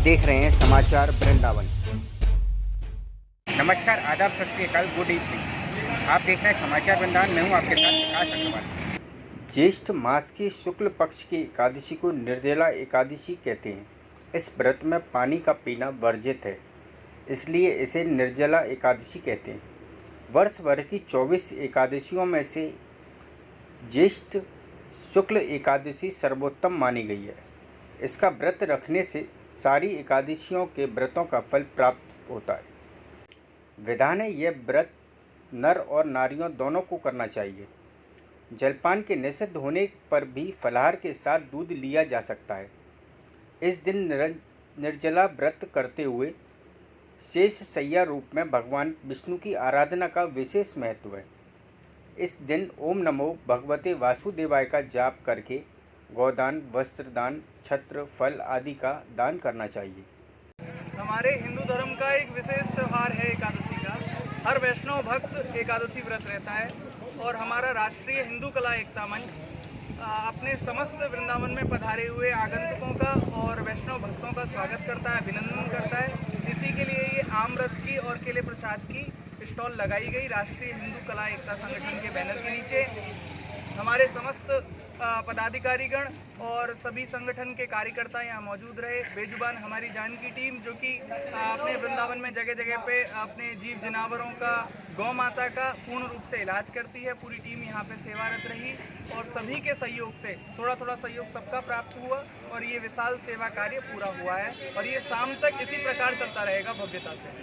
देख रहे हैं समाचार वृंदावन। नमस्कार, आदाब, सत श्री अकाल, गुड इवनिंग। आप देख रहे हैं समाचार वृंदावन। मैं हूं आपके साथ विकास अग्रवाल। ज्येष्ठ मास की शुक्ल पक्ष की एकादशी को निर्जला एकादशी कहते हैं। इस व्रत में पानी का पीना वर्जित है, इसलिए इसे निर्जला एकादशी कहते हैं। वर्ष भर की 24 एकादशियों में से ज्येष्ठ शुक्ल एकादशी सर्वोत्तम मानी गई है। इसका व्रत रखने से सारी एकादशियों के व्रतों का फल प्राप्त होता है। विधान है, यह व्रत नर और नारियों दोनों को करना चाहिए। जलपान के निषिद्ध होने पर भी फलाहार के साथ दूध लिया जा सकता है। इस दिन निर्जला व्रत करते हुए शेष शय्या रूप में भगवान विष्णु की आराधना का विशेष महत्व है। इस दिन ओम नमो भगवते वासुदेवाय का जाप करके गोदान, वस्त्रदान, छत्र, फल आदि का दान करना चाहिए। हमारे हिंदू धर्म का एक विशेष त्यौहार है एकादशी का। हर वैष्णव भक्त एकादशी व्रत रहता है और हमारा राष्ट्रीय हिंदू कला एकता मंच अपने समस्त वृंदावन में पधारे हुए आगंतुकों का और वैष्णव भक्तों का स्वागत करता है, अभिनंदन करता है। इसी के लिए ये आम रस की और केले प्रसाद की स्टॉल लगाई गई राष्ट्रीय हिंदू कला एकता संगठन के बैनर के नीचे। हमारे समस्त पदाधिकारीगण और सभी संगठन के कार्यकर्ता यहाँ मौजूद रहे। बेजुबान हमारी जान की टीम जो कि अपने वृंदावन में जगह जगह पे अपने जीव जनावरों का, गौ माता का पूर्ण रूप से इलाज करती है। पूरी टीम यहाँ पे सेवारत रही और सभी के सहयोग से थोड़ा थोड़ा सहयोग सबका प्राप्त हुआ और ये विशाल सेवा कार्य पूरा हुआ है और ये शाम तक इसी प्रकार चलता रहेगा भव्यता से।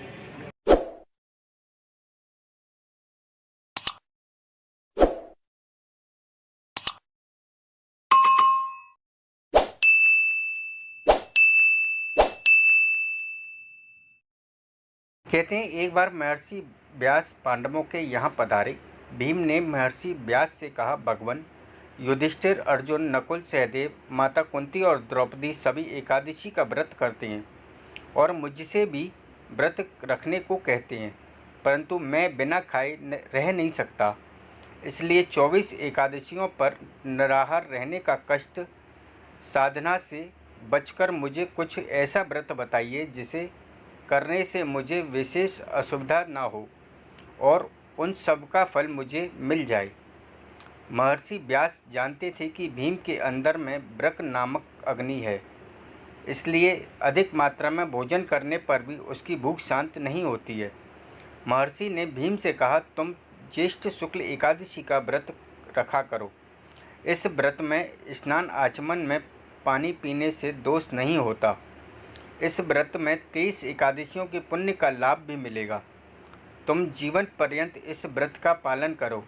कहते हैं, एक बार महर्षि व्यास पांडवों के यहाँ पधारे। भीम ने महर्षि व्यास से कहा, भगवान, युधिष्ठिर, अर्जुन, नकुल, सहदेव, माता कुंती और द्रौपदी सभी एकादशी का व्रत करते हैं और मुझसे भी व्रत रखने को कहते हैं, परंतु मैं बिना खाए रह नहीं सकता। इसलिए 24 एकादशियों पर निराहार रहने का कष्ट साधना से बचकर मुझे कुछ ऐसा व्रत बताइए जिसे करने से मुझे विशेष असुविधा ना हो और उन सब का फल मुझे मिल जाए। महर्षि व्यास जानते थे कि भीम के अंदर में ब्रक नामक अग्नि है, इसलिए अधिक मात्रा में भोजन करने पर भी उसकी भूख शांत नहीं होती है। महर्षि ने भीम से कहा, तुम ज्येष्ठ शुक्ल एकादशी का व्रत रखा करो। इस व्रत में स्नान आचमन में पानी पीने से दोष नहीं होता। इस व्रत में 23 एकादशियों के पुण्य का लाभ भी मिलेगा। तुम जीवन पर्यंत इस व्रत का पालन करो।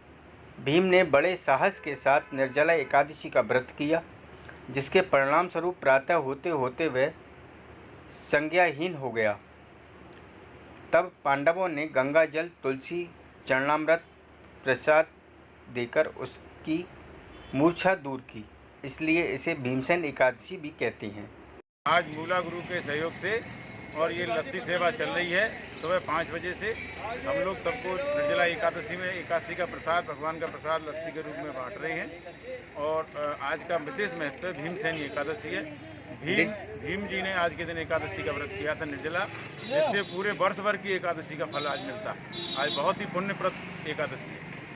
भीम ने बड़े साहस के साथ निर्जला एकादशी का व्रत किया, जिसके परिणाम स्वरूप प्रातः होते होते वह संज्ञाहीन हो गया। तब पांडवों ने गंगा जल, तुलसी, चरणामृत प्रसाद देकर उसकी मूर्छा दूर की, इसलिए इसे भीमसेन एकादशी भी कहते हैं। आज मूला गुरु के सहयोग से और ये लस्सी सेवा चल रही है। सुबह 5 बजे से हम लोग सबको निर्जला एकादशी में एकादशी का प्रसाद, भगवान का प्रसाद लस्सी के रूप में बांट रहे हैं। और आज का विशेष महत्व भीमसेन एकादशी है। भीम जी ने आज के दिन एकादशी का व्रत किया था निर्जला, जिससे पूरे वर्ष भर की एकादशी का फल आज मिलता है। आज बहुत ही पुण्यप्रद एकादशी है।